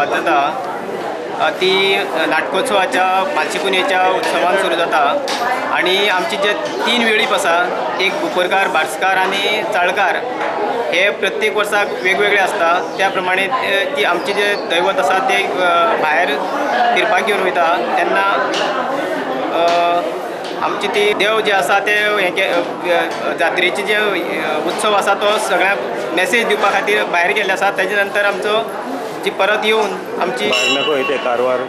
सुरवात जाता ती नाटकोत्सवाच्या मालशिकुनेच्या उत्सवान सुरू जाता आणि आमची जे 3 वेळीप आसा एक बुपरकार बार्सकार आनी चाळकार हे प्रत्येक वर्साक वेगवेगळे आसता त्या प्रमाणे ती आमचे जे दैवत आसा ते भायर फिरपाक घेवन वयता तेन्ना आमचे ती देव जे आसा ते जात्रेचे जे उत्सव आसा तो सगळ्यांक मेसेज दिवपा खातीर भायर गेल्ले आसा तेजे नंतर आमचो जी परत येवन आमची कारवार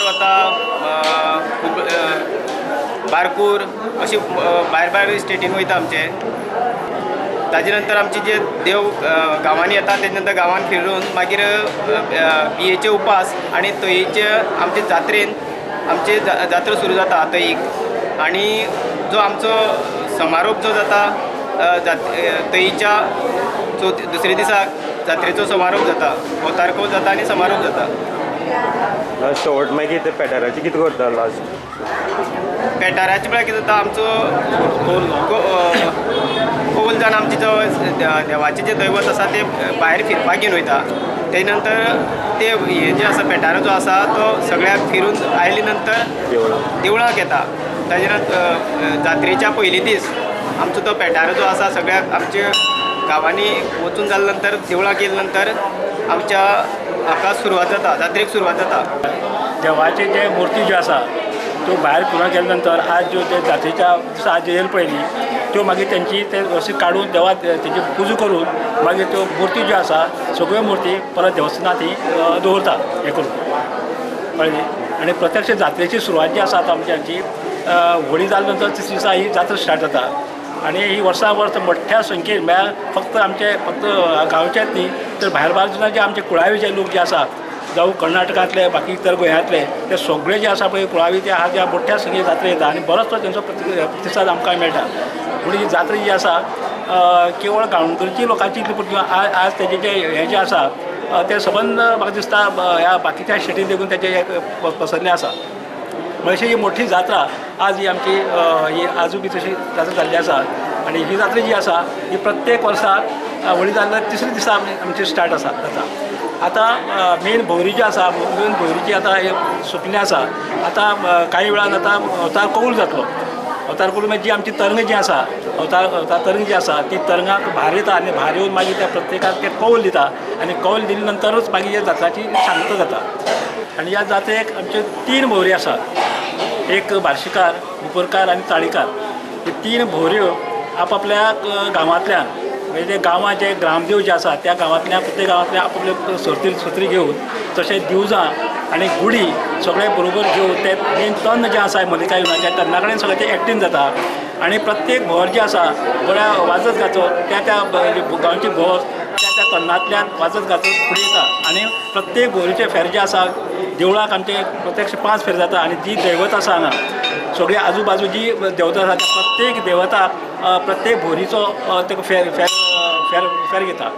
वता बारपूर अशी भायर भायर स्टेटीन वयता आमचे ताजे नंतर आमचे जे देव गांवांनी येता तेजे नंतर गांवांत फिरून मागीर बियेचे उपास आनी तयेचे आमचे जात्रेन आमचे जात्रा सुरू जाता तयीक आनी जो आमचो समारोप जो जाता तयीच्या दुसरे दिसाक जात्रेचो समारोप जाता अवतारको जाता आनी समारोप जाता शेवट मागीर ते पेटाराची कितें करता लास्ट पेटाराचे म्हळ्यार कितें जाता आमचो कौल जावन आमचे जो देवाचे जे दैवत आसा ते भायर फिरपाक घेवन वयता ते नंतर ते हे जे आसा पेटारो जो आसा तो सगळ्याक फिरून आयले नंतर देवळाक येता ताजे नंतर जात्रेच्या पयली दीस आमचो तो पेटारो जो आसा सगळ्याक आमचे गांवांनी वचून जाले नंतर देवळाक येयले नंतर आमच्या हाका सुरवात जाता जात्रेक सुरवात जाता देवाचे जे मुर्ती ज्यो आसा त्यो भायर फिरून गेले नंतर आज ज्यो ते जात्रेच्या दिसा आज येयले पयली त्यो मागीर तेंची ते अशी काडून देवा तेजी पुजा करून मागीर त्यो मुर्ती ज्यो आसा सगळ्यो मुर्ती परत देवस्थानांत ही दवरता हें करून कळ्ळें आनी प्रत्यक्ष जात्रेची सुरवात जी आसा आमची हाची होळी जाले नंतर तिसरे दिसा ही जात्रा स्टार्ट जाता आनी ही वर्सां वर्स मोठ्या संख्येन म्हळ्यार फक्त गांवचेच न्ही तर भायर बाजून जे आमचे कुळावी जे लोक जे आसा जावं कर्नाटकांतले बाकी इतर गोंयांतले ते सगळे जे आसा पळय कुळावी ते आहा त्या मोठ्या संख्येन जात्रे येता आनी बरोचसो तेंचो प्रतिसाद आमकां मेळटा पूण ही जात्रा जी आसा केवळ गांवकरची लोकांची आज तेजे जे हे जे आसा ते सबंद म्हाका दिसता ह्या बाकीच्या स्टेटीन देखून तेजे पसरले आसा अशी ही मोठी जात्रा आज ही आमची ही आजू बी तशी जात्रा जाल्ली आसा आनी ही जात्रा जी आसा ही प्रत्येक वर्साक होळी जाल्ल्या तिसरे दिसा आमची स्टार्ट आसा जाता आतां मेन भोवरी जी आसा मेन भोवरीची आतां सोंपली आसा आतां कांय वेळान आतां अवतार कौल जातलो अवतार कौल मागीर जी आमची तरंग जी आसा अवतार तरंग जी आसा ती तरंगाक भार येता आनी भार येवन मागीर त्या प्रत्येकाक ते कौल दिता आनी कौल दिले नंतरच मागीर ह्या जात्राची सांगता जाता आनी ह्या जात्रेक आमच्यो 3 भोवरी आसा एक बार्शीकार बुपरकार आनी चाळीकार हे 3 भोवऱ्यो आपापल्या गांवांतल्यान म्हणजे ते गांवां जे ग्रामदेव जे आसा त्या गांवांतल्या प्रत्येक गांवांतल्या आपापले सत्री घेवन तशेंच दिवजां आनी गुडी सगळे बरोबर घेवन ते मेन तन्न जे आसा मल्लिकार्जुनाच्या तन्ना कडेन सगळें ते एक्टीन जाता आनी प्रत्येक भोवर जी आसा बऱ्या वाजत गाजत त्या गांवची भोवर त्या तन्नांतल्यान वाजत गाजत फुडें येता आनी प्रत्येक भोवरीचे फेर जे आसा देवळाक आमचे प्रत्यक्ष 5 फेर जाता आनी जी दैवत आसा हांगा सगळी आजू बाजू जी देवता आसा प्रत्येक देवता प्रत्येक भोवरीचो फेर घेता